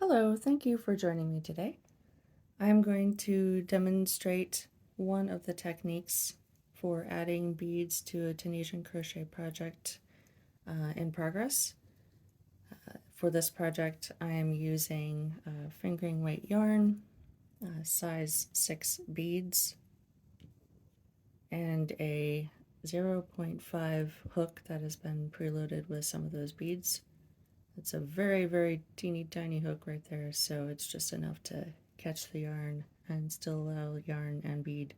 Hello, thank you for joining me today. I'm going to demonstrate one of the techniques for adding beads to a Tunisian crochet project in progress. For this project, I am using fingering weight yarn, size 6 beads, and a 0.5 hook that has been preloaded with some of those beads. It's a very teeny tiny hook right there, so it's just enough to catch the yarn and still allow yarn and bead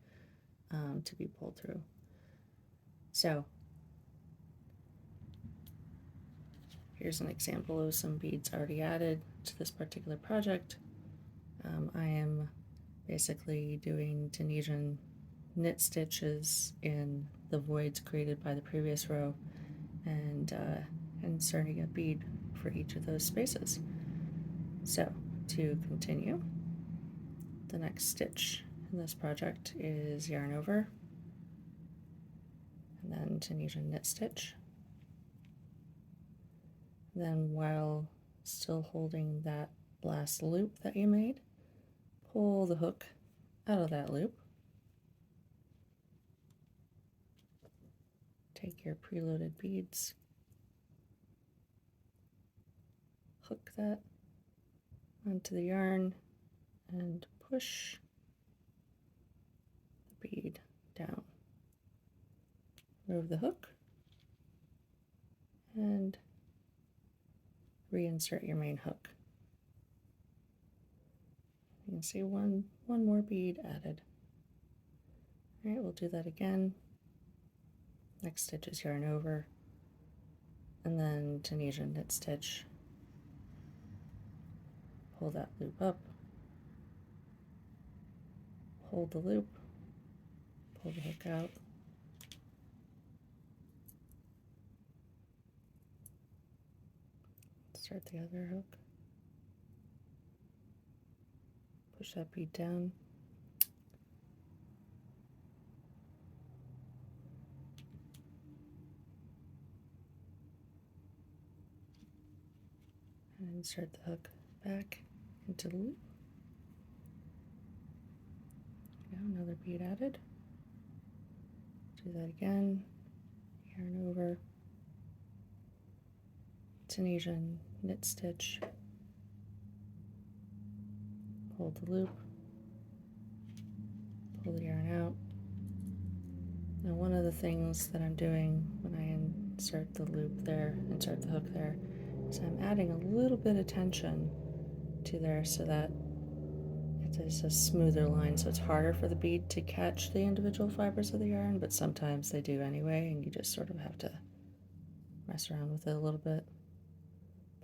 to be pulled through. So here's an example of some beads already added to this particular project. I am basically doing Tunisian knit stitches in the voids created by the previous row and inserting a bead for each of those spaces. So to continue, the next stitch in this project is yarn over and then Tunisian knit stitch. Then while still holding that last loop that you made, pull the hook out of that loop. Take your preloaded beads, hook that onto the yarn and push the bead down. Remove the hook and reinsert your main hook. You can see one more bead added. All right, we'll do that again. Next stitch is yarn over, and then Tunisian knit stitch. Pull that loop up, hold the loop, pull the hook out, start the other hook, push that bead down, and insert the hook back into the loop. Now another bead added. Do that again. Yarn over, Tunisian knit stitch, hold the loop, pull the yarn out. Now one of the things that I'm doing when I insert the hook there, is I'm adding a little bit of tension to there so that it is a smoother line, so it's harder for the bead to catch the individual fibers of the yarn, but sometimes they do anyway, and you just sort of have to mess around with it a little bit.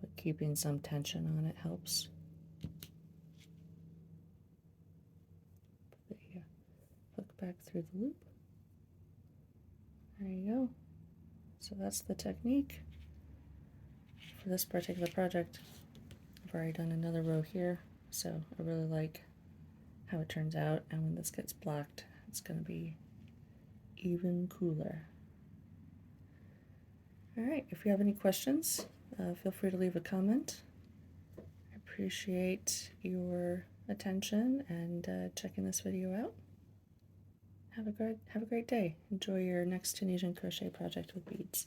But keeping some tension on it helps. Put the hook back through the loop. There you go. So that's the technique for this particular project. I've already done another row here, so I really like how it turns out, and when this gets blocked, it's going to be even cooler. All right, if you have any questions, feel free to leave a comment. I appreciate your attention and checking this video out. Have a great day. Enjoy your next Tunisian crochet project with beads.